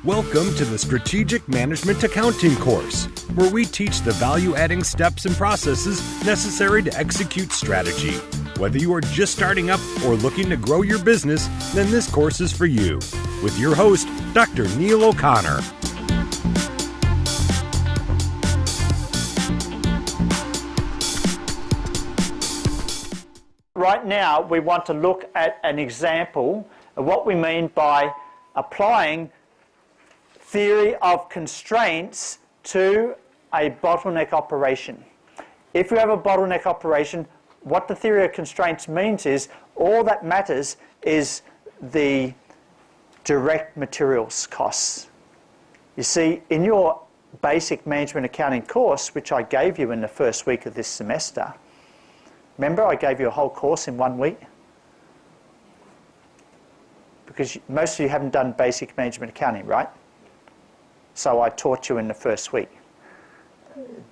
Welcome to the Strategic Management Accounting course, where we teach the value-adding steps and processes necessary to execute strategy. Whether you are just starting up or looking to grow your business, then this course is for you. With your host, Dr. Neil O'Connor. Right now, we want to look at an example of what we mean by applying theory of constraints to a bottleneck operation. If you have a bottleneck operation, what the theory of constraints means is all that matters is the direct materials costs. You see, in your basic management accounting course, which I gave you in the first week of this semester, remember I gave you a whole course in 1 week? Because most of you haven't done basic management accounting, right? So I taught you in the first week,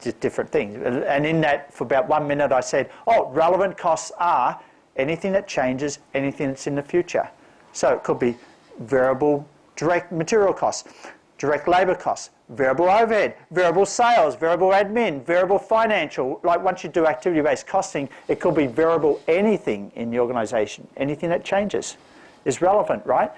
just different things. And in that, for about 1 minute, I said, oh, relevant costs are anything that changes, anything that's in the future. So it could be variable direct material costs, direct labour costs, variable overhead, variable sales, variable admin, variable financial. Like once you do activity-based costing, it could be variable anything in the organisation. Anything that changes is relevant, right?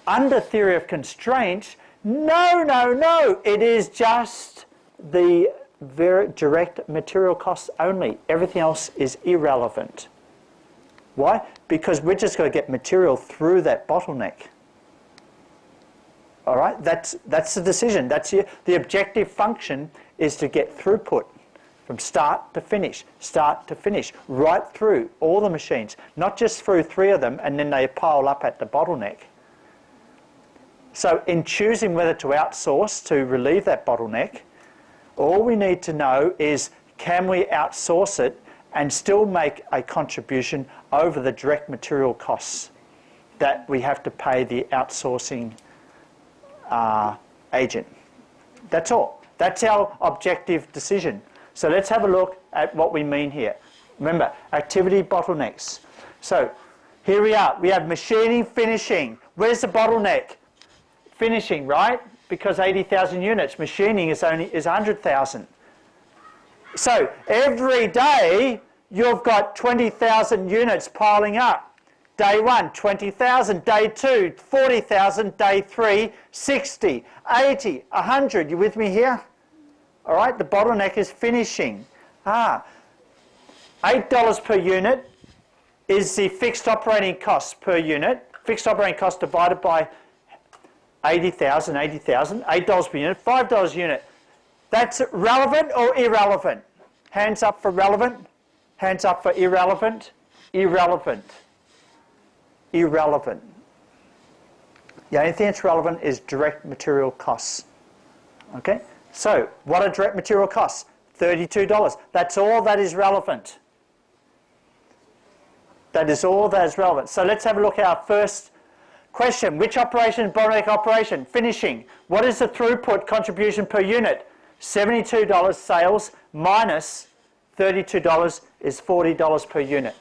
Under theory of constraints, no, it is just the very direct material costs only. Everything else is irrelevant. Why? Because we're just going to get material through that bottleneck. All right, that's the decision. The objective function is to get throughput from start to finish, right through all the machines, not just through 3 of them and then they pile up at the bottleneck. So in choosing whether to outsource to relieve that bottleneck, all we need to know is, can we outsource it and still make a contribution over the direct material costs that we have to pay the outsourcing agent? That's all. That's our objective decision. So let's have a look at what we mean here. Remember, activity bottlenecks. So here we are. We have machining, finishing. Where's the bottleneck? Finishing, right? Because 80,000 units. Machining is 100,000. So every day you've got 20,000 units piling up. Day 1, 20,000. Day 2, 40,000. Day 3, 60, 80, 100. You with me here? All right, the bottleneck is finishing. $8 per unit is the fixed operating cost per unit. Fixed operating cost divided by 80,000, $8 per unit, $5 a unit. That's relevant or irrelevant? Hands up for relevant. Hands up for irrelevant. Irrelevant. Irrelevant. The only thing that's relevant is direct material costs. Okay? So, what are direct material costs? $32. That's all that is relevant. That is all that is relevant. So let's have a look at our first question. Which operation is bottleneck operation? Finishing. What is the throughput contribution per unit? $72 sales minus $32 is $40 per unit.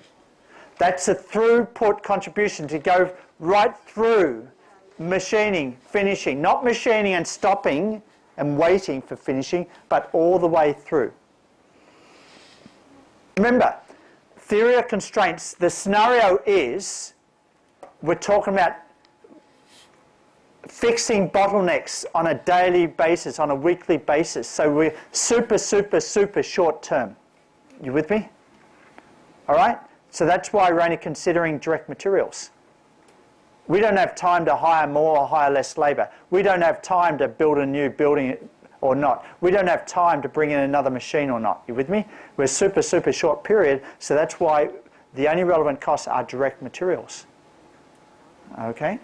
That's a throughput contribution to go right through machining, finishing. Not machining and stopping and waiting for finishing, but all the way through. Remember, theory of constraints, the scenario is we're talking about fixing bottlenecks on a daily basis, on a weekly basis. So we're super short term. You with me? All right? So that's why we're only considering direct materials. We don't have time to hire more or hire less labour. We don't have time to build a new building or not. We don't have time to bring in another machine or not. You with me? We're super short period, so that's why the only relevant costs are direct materials. Okay?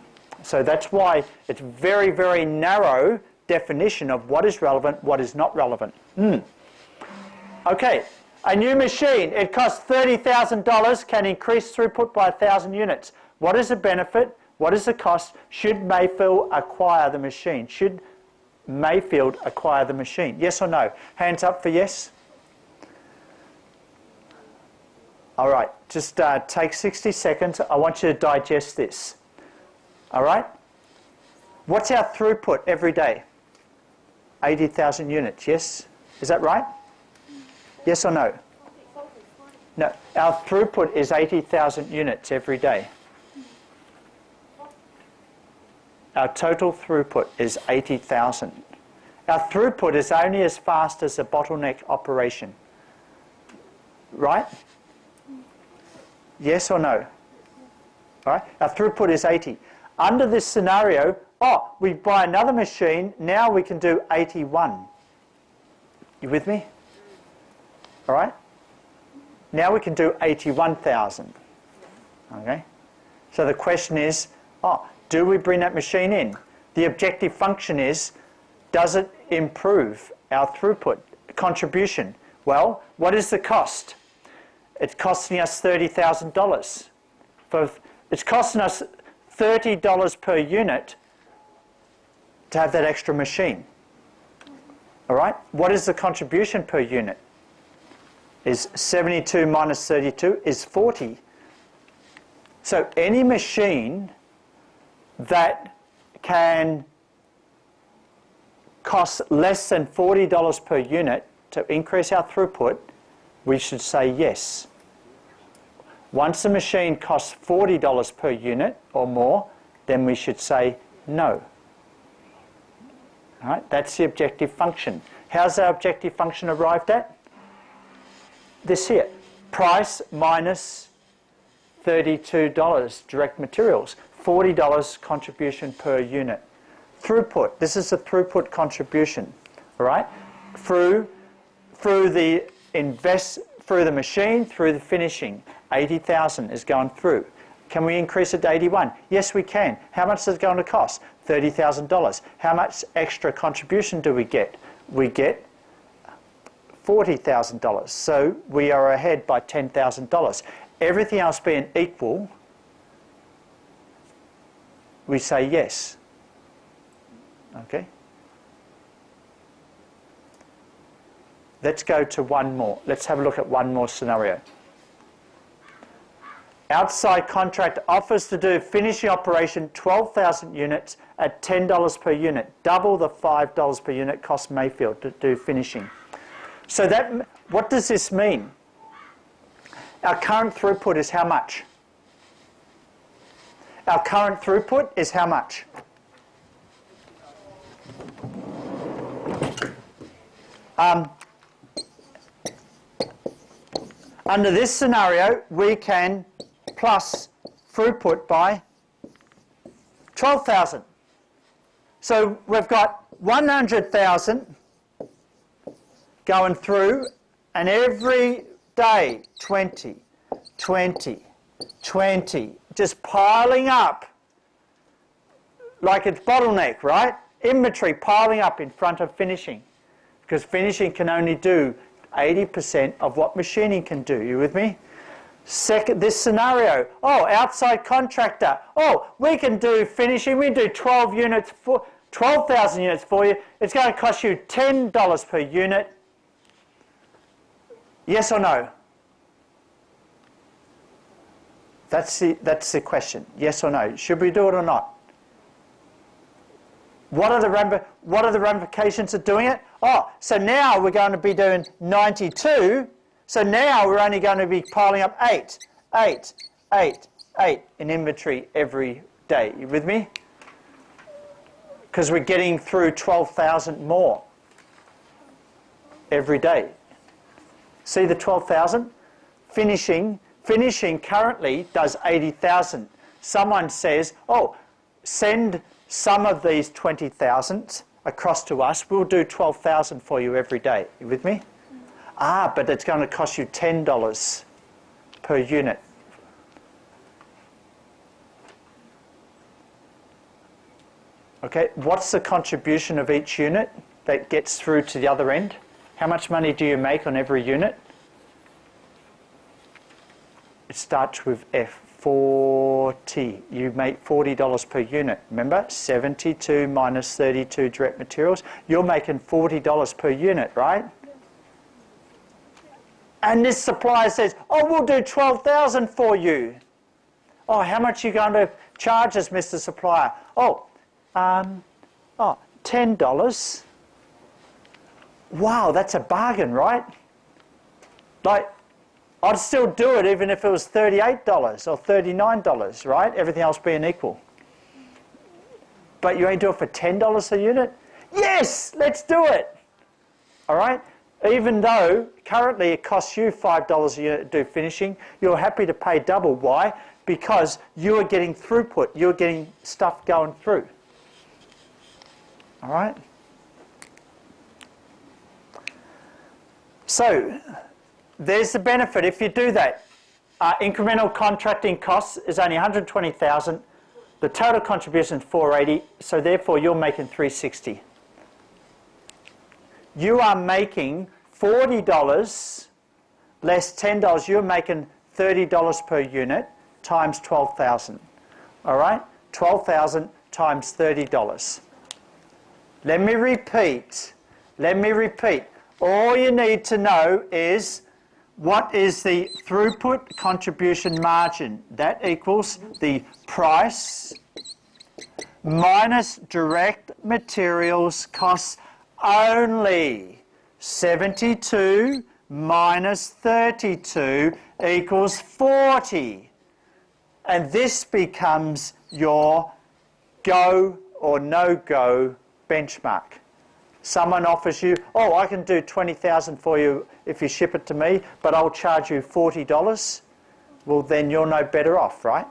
So that's why it's very narrow definition of what is relevant, what is not relevant. Okay, a new machine, it costs $30,000, can increase throughput by 1,000 units. What is the benefit? What is the cost? Should Mayfield acquire the machine? Should Mayfield acquire the machine? Yes or no? Hands up for yes. All right, just take 60 seconds. I want you to digest this. All right? What's our throughput every day? 80,000 units, yes? Is that right? Yes or no? No, our throughput is 80,000 units every day. Our total throughput is 80,000. Our throughput is only as fast as a bottleneck operation. Right? Yes or no? All right? Our throughput is 80. Under this scenario, we buy another machine, now we can do 81. You with me? All right? Now we can do 81,000. Okay? So the question is, do we bring that machine in? The objective function is, does it improve our throughput contribution? Well, what is the cost? It's costing us $30,000. It's costing us $30 per unit to have that extra machine. All right? What is the contribution per unit? Is 72 minus 32 is 40. So any machine that can cost less than $40 per unit to increase our throughput, we should say yes. Once a machine costs $40 per unit or more, then we should say no. All right? That's the objective function. How's our objective function arrived at? This here, price minus $32 direct materials, $40 contribution per unit. Throughput, this is the throughput contribution, all right? Through the machine, through the finishing, 80,000 is going through. Can we increase it to 81? Yes, we can. How much is it going to cost? $30,000. How much extra contribution do we get? We get $40,000. So we are ahead by $10,000. Everything else being equal, we say yes. Okay? Let's go to one more. Let's have a look at one more scenario. Outside contract offers to do finishing operation 12,000 units at $10 per unit, double the $5 per unit cost Mayfield to do finishing. So what does this mean? Our current throughput is how much? Our current throughput is how much? Under this scenario, we can plus throughput by 12,000. So we've got 100,000 going through, and every day 20, 20, 20, just piling up like it's bottleneck, right? Inventory piling up in front of finishing, because finishing can only do 80% of what machining can do. You with me? This scenario, outside contractor, we can do finishing, we do 12,000 units for you. It's going to cost you $10 per unit. Yes or no? That's the question. Yes or no? Should we do it or not? What are the ramifications of doing it? So now we're going to be doing 92. So now we're only going to be piling up 8 in inventory every day. You with me? Because we're getting through 12,000 more every day. See the 12,000? Finishing currently does 80,000. Someone says, send some of these 20,000 across to us. We'll do 12,000 for you every day. You with me? But it's going to cost you $10 per unit. Okay, what's the contribution of each unit that gets through to the other end? How much money do you make on every unit? It starts with F, 40. You make $40 per unit. Remember, 72 minus 32 direct materials. You're making $40 per unit, right? And this supplier says, we'll do 12,000 for you. How much are you going to charge us, Mr. Supplier? $10. Wow, that's a bargain, right? Like, I'd still do it even if it was $38 or $39, right? Everything else being equal. But you ain't do it for $10 a unit? Yes, let's do it. All right? Even though currently it costs you $5 a unit to do finishing, you're happy to pay double. Why? Because you are getting throughput. You're getting stuff going through. All right? So, there's the benefit if you do that. Incremental contracting costs is only $120,000. The total contribution is $480, so therefore you're making $360. You are making $40 less $10. You're making $30 per unit times 12,000. All right? 12,000 times $30. Let me repeat. All you need to know is what is the throughput contribution margin. That equals the price minus direct materials costs only. 72 minus 32 equals 40. And this becomes your go or no-go benchmark. Someone offers you, oh, I can do 20,000 for you if you ship it to me, but I'll charge you $40. Well, then you're no better off, right?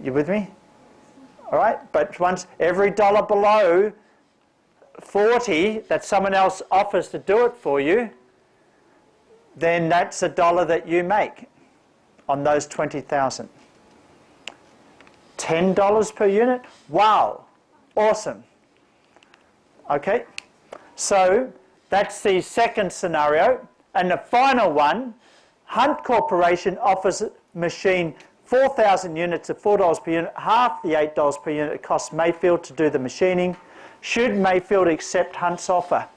You with me? All right? But once every dollar below 40 that someone else offers to do it for you, then that's a dollar that you make on those 20,000. $10 per unit? Wow. Awesome. Okay, so that's the second scenario. And the final one, Hunt Corporation offers a machine 4,000 units at $4 per unit, half the $8 per unit it costs Mayfield to do the machining. Should Mayfield accept Hunt's offer?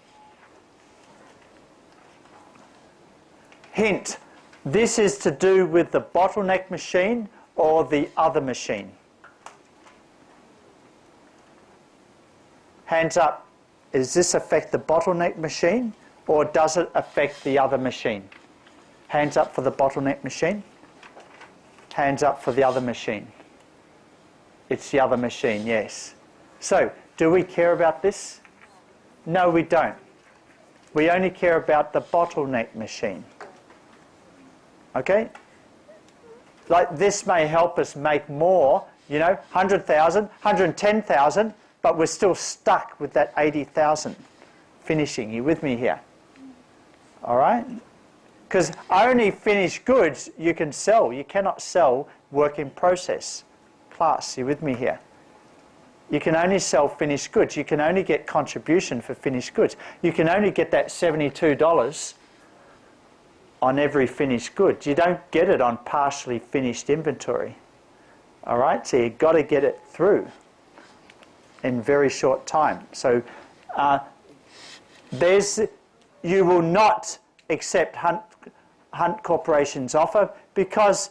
Hint, this is to do with the bottleneck machine or the other machine. Hands up. Does this affect the bottleneck machine or does it affect the other machine? Hands up for the bottleneck machine. Hands up for the other machine. It's the other machine, yes. So, do we care about this? No, we don't. We only care about the bottleneck machine. Okay? Like this may help us make more, 100,000, 110,000, but we're still stuck with that 80,000 finishing. You with me here? All right? Because only finished goods you can sell. You cannot sell work in process. Class, you with me here? You can only sell finished goods. You can only get contribution for finished goods. You can only get that $72 on every finished good. You don't get it on partially finished inventory. All right? So you've got to get it through in very short time. So you will not accept Hunt Corporation's offer because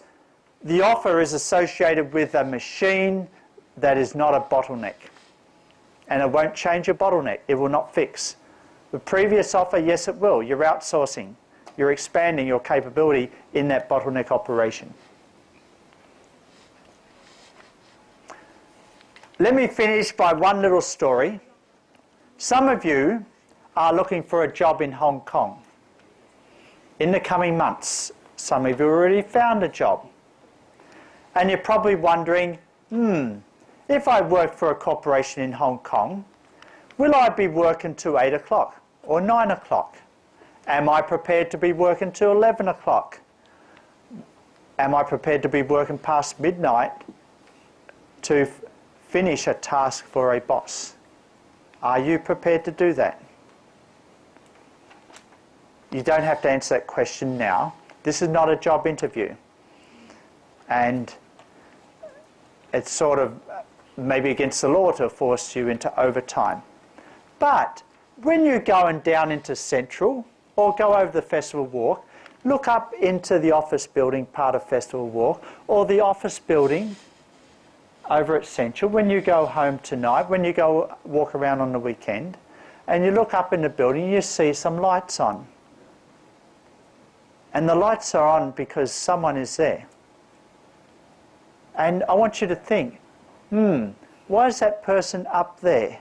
the offer is associated with a machine that is not a bottleneck. And it won't change your bottleneck. It will not fix. The previous offer, yes, it will. You're outsourcing. You're expanding your capability in that bottleneck operation. Let me finish by one little story. Some of you are looking for a job in Hong Kong. In the coming months, some of you already found a job. And you're probably wondering, if I work for a corporation in Hong Kong, will I be working till 8 o'clock or 9 o'clock? Am I prepared to be working till 11 o'clock? Am I prepared to be working past midnight to finish a task for a boss? Are you prepared to do that? You don't have to answer that question now. This is not a job interview. And it's sort of maybe against the law to force you into overtime. But when you're going down into Central or go over the Festival Walk, look up into the office building part of Festival Walk or the office building over at Central, when you go home tonight, when you go walk around on the weekend, and you look up in the building, you see some lights on. And the lights are on because someone is there. And I want you to think, why is that person up there?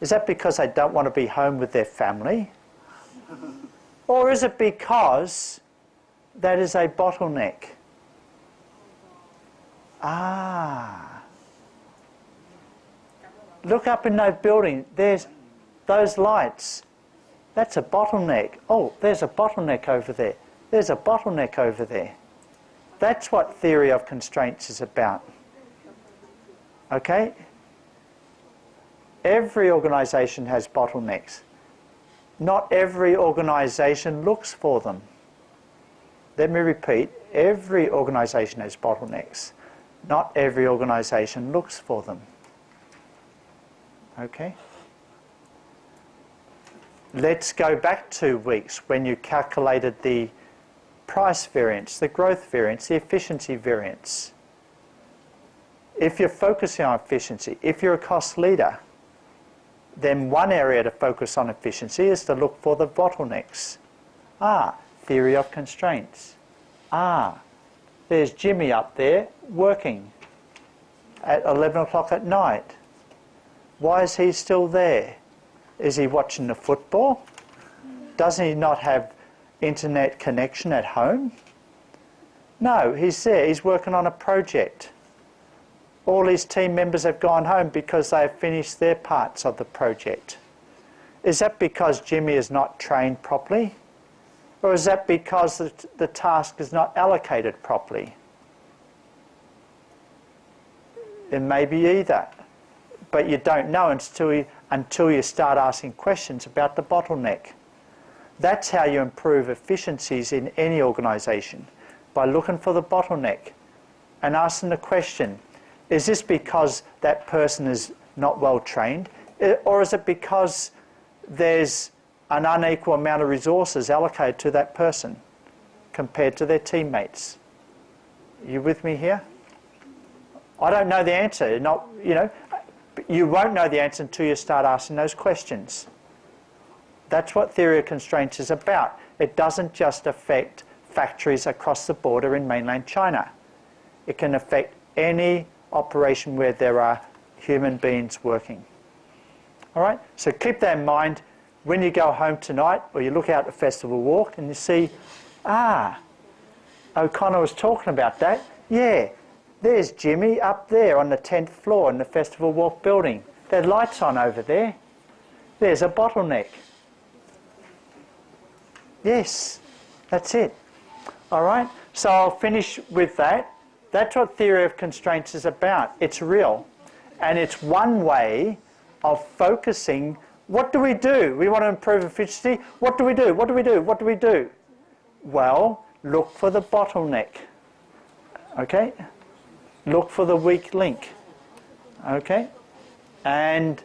Is that because they don't want to be home with their family? Or is it because that is a bottleneck? Ah. Look up in that building. There's those lights. That's a bottleneck. Oh, there's a bottleneck over there. There's a bottleneck over there. That's what theory of constraints is about. Okay? Every organisation has bottlenecks. Not every organisation looks for them. Let me repeat, every organisation has bottlenecks. Not every organisation looks for them. Okay? Let's go back 2 weeks when you calculated the price variance, the growth variance, the efficiency variance. If you're focusing on efficiency, if you're a cost leader, then one area to focus on efficiency is to look for the bottlenecks. Ah, theory of constraints. Ah, there's Jimmy up there working at 11 o'clock at night. Why is he still there? Is he watching the football? Doesn't he not have internet connection at home? No, he's there. He's working on a project. All his team members have gone home because they have finished their parts of the project. Is that because Jimmy is not trained properly? Or is that because the task is not allocated properly? It may be either. But you don't know until you start asking questions about the bottleneck. That's how you improve efficiencies in any organisation, by looking for the bottleneck and asking the question, is this because that person is not well trained, or is it because there's an unequal amount of resources allocated to that person compared to their teammates? Are you with me here? I don't know the answer. You won't know the answer until you start asking those questions. That's what theory of constraints is about. It doesn't just affect factories across the border in mainland China. It can affect any operation where there are human beings working. All right? So keep that in mind when you go home tonight or you look out the festival walk and you see, O'Connor was talking about that. Yeah, there's Jimmy up there on the 10th floor in the festival walk building. There are lights on over there. There's a bottleneck. Yes, that's it. All right? So I'll finish with that. That's what theory of constraints is about. It's real. And it's one way of focusing. What do we do? We want to improve efficiency. What do we do? What do we do? What do we do? Well, look for the bottleneck. Okay? Look for the weak link. Okay? And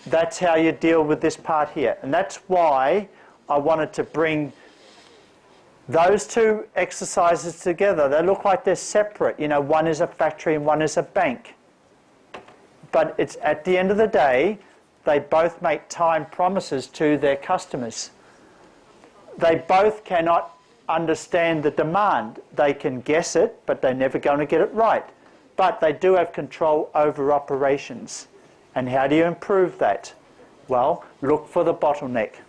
that's how you deal with this part here. And that's why I wanted to bring those two exercises together. They look like they're separate. You know, one is a factory and one is a bank. But it's at the end of the day, they both make time promises to their customers. They both cannot understand the demand. They can guess it, but they're never going to get it right. But they do have control over operations. And how do you improve that? Well, look for the bottleneck.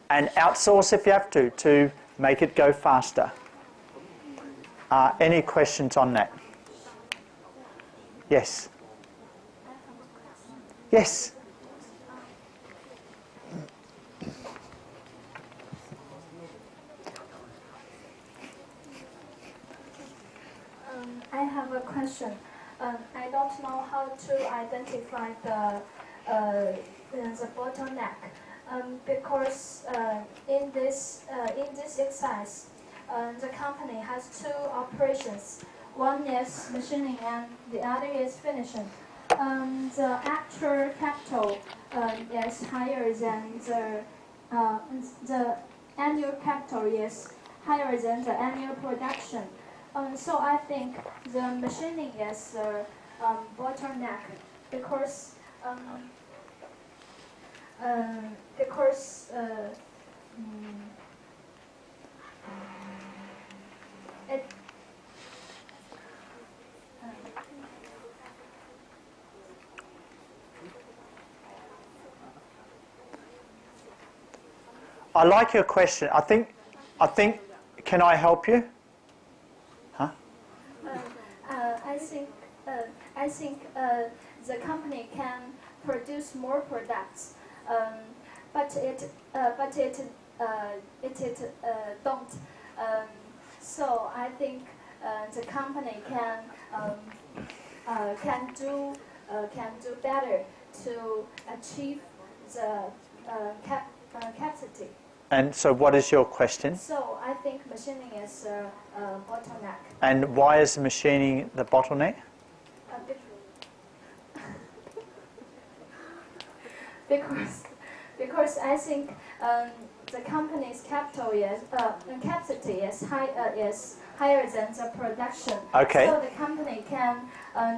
And outsource if you have to make it go faster. Any questions on that? Yes. Yes. I have a question. I don't know how to identify the bottleneck. Because in this exercise, the company has two operations. One is machining and the other is finishing. The actual capital is higher than the annual capital is higher than the annual production. So I think the machining is bottleneck because because it I like your question. I think, can I help you? Huh? I think the company can produce more products, but it don't. So I think the company can do better to achieve the capacity. And so what is your question? So I think machining is a bottleneck. And why is machining the bottleneck? Because I think the company's capacity is higher than the production. Okay. So the company can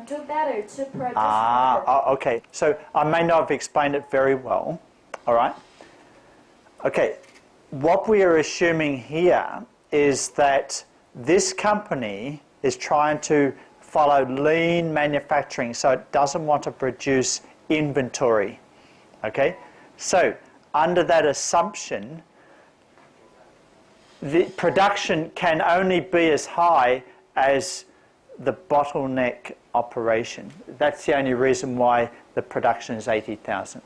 do better to produce more. Okay. So I may not have explained it very well. All right. Okay. What we are assuming here is that this company is trying to follow lean manufacturing, so it doesn't want to produce inventory. Okay? So, under that assumption, the production can only be as high as the bottleneck operation. That's the only reason why the production is 80,000.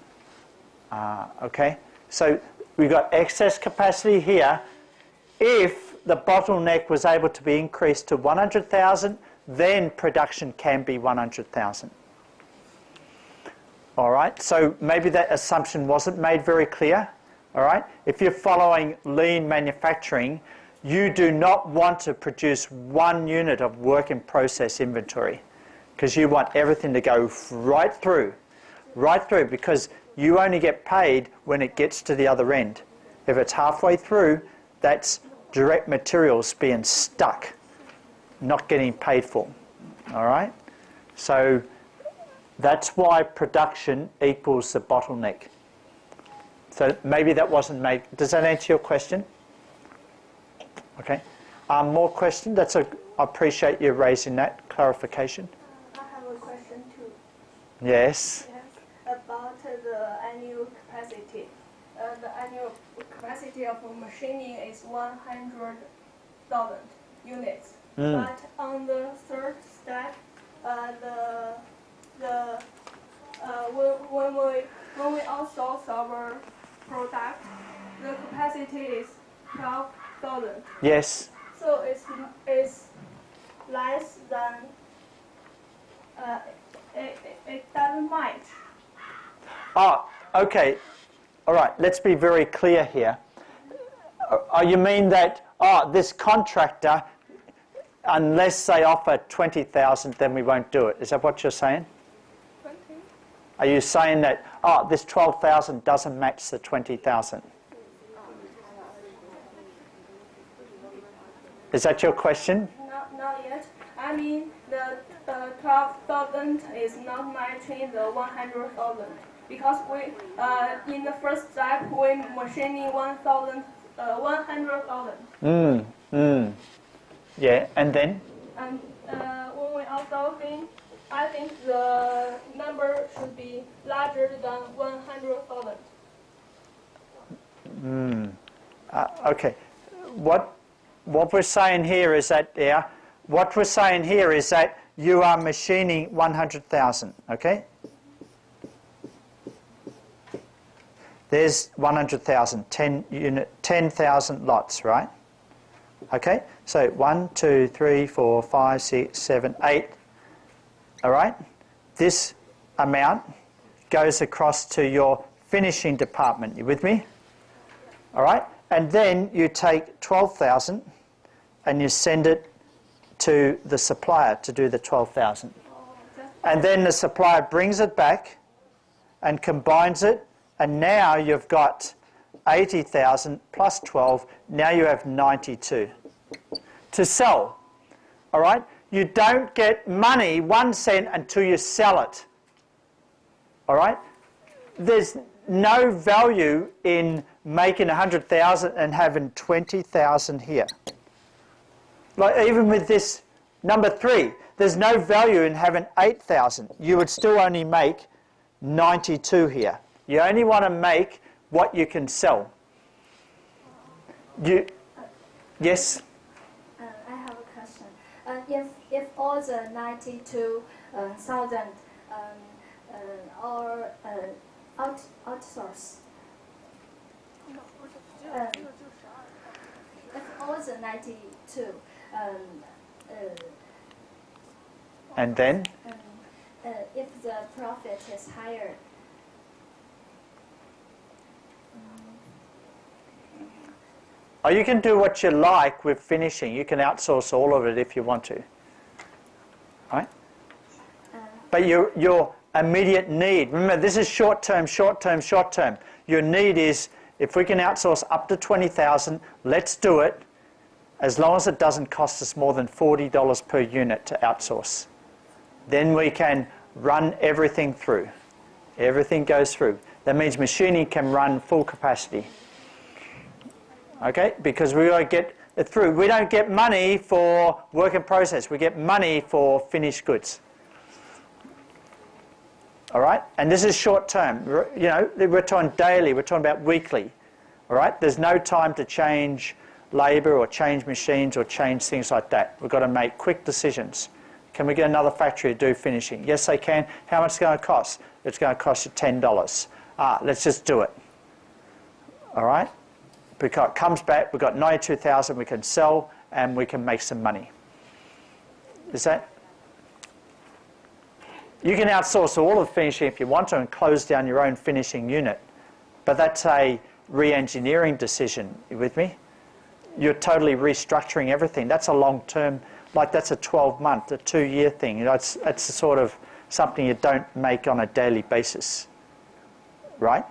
Okay? So, we've got excess capacity here. If the bottleneck was able to be increased to 100,000, then production can be 100,000. All right, so maybe that assumption wasn't made very clear. All right, if you're following lean manufacturing, you do not want to produce 1 unit of work in process inventory because you want everything to go right through, because you only get paid when it gets to the other end. If it's halfway through, that's direct materials being stuck, not getting paid for. All right, so that's why production equals the bottleneck. So maybe that wasn't made. Does that answer your question? Okay. More question? I appreciate you raising that clarification. I have a question too. Yes. About the annual capacity. The annual capacity of machining is 100,000 units. But on the third step, when we outsource our product, the capacity is 12,000. Yes. So it's less than. It doesn't match. Okay. All right. Let's be very clear here. You mean that this contractor, unless they offer 20,000, then we won't do it? Is that what you're saying? 20. Are you saying that this 12,000 doesn't match the 20,000? Is that your question? Not yet. I mean, the 12,000 is not matching the 100,000 because we in the first step we machining 100,000. Yeah, and then? And when we outsourcing, I think the number should be larger than 100,000. Okay. What we're saying here is that you are machining 100,000. Okay. There's 100,000, 10,000 lots, right? Okay. So 1, 2, 3, 4, 5, 6, 7, 8. All right. This amount goes across to your finishing department. You with me? All right. And then you take 12,000 and you send it to the supplier to do the 12,000. And then the supplier brings it back and combines it, and now you've got 80,000 plus 12, now you have 92 to sell. All right? You don't get money, 1 cent, until you sell it. All right? There's no value in making 100,000 and having 20,000 here. Like even with this number 3, there's no value in having 8,000. You would still only make 92 here. You only want to make what you can sell. Yes? I have a question. If all the 92,000 are outsourced, if all the 92, and then? If the profit is higher, Oh, you can do what you like with finishing. You can outsource all of it if you want to. Right? But your immediate need, remember this is short term, short term, short term. Your need is, if we can outsource up to 20,000, let's do it, as long as it doesn't cost us more than $40 per unit to outsource. Then we can run everything through. Everything goes through. That means machining can run full capacity. Okay, because we got to get it through. We don't get money for work in process. We get money for finished goods. All right, and this is short term. You know, we're talking daily. We're talking about weekly. All right, there's no time to change labour or change machines or change things like that. We've got to make quick decisions. Can we get another factory to do finishing? Yes, they can. How much is it going to cost? It's going to cost you $10. Let's just do it. All right. Because it comes back, we've got 92,000 we can sell and we can make some money. Is that? You can outsource all of the finishing if you want to and close down your own finishing unit. But that's a re-engineering decision. You with me? You're totally restructuring everything. That's a long-term, like that's a 12-month, a 2-year thing. You know, it's sort of something you don't make on a daily basis. Right?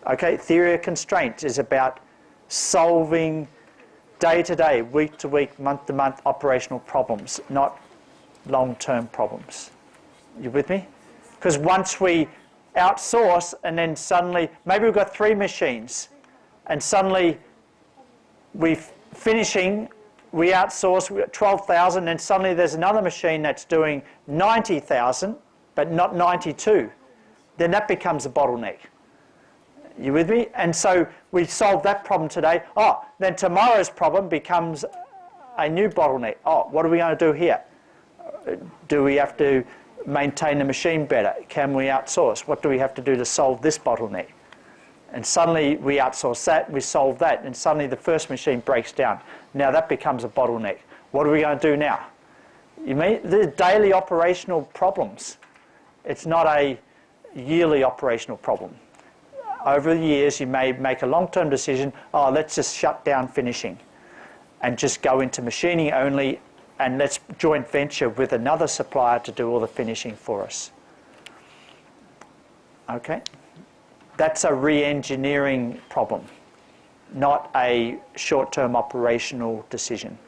Okay, theory of constraints is about solving day-to-day, week-to-week, month-to-month operational problems, not long-term problems. You with me? Because once we outsource and then suddenly, maybe we've got 3 machines and suddenly we outsource, we've got 12,000 and suddenly there's another machine that's doing 90,000 but not 92. Then that becomes a bottleneck. You with me? And so we solved that problem today. Oh, then tomorrow's problem becomes a new bottleneck. Oh, what are we going to do here? Do we have to maintain the machine better? Can we outsource? What do we have to do to solve this bottleneck? And suddenly we outsource that, we solve that, and suddenly the first machine breaks down. Now that becomes a bottleneck. What are we going to do now? You mean the daily operational problems. It's not a yearly operational problem. Over the years, you may make a long-term decision, oh, let's just shut down finishing and just go into machining only, and let's joint venture with another supplier to do all the finishing for us. Okay? That's a re-engineering problem, not a short-term operational decision.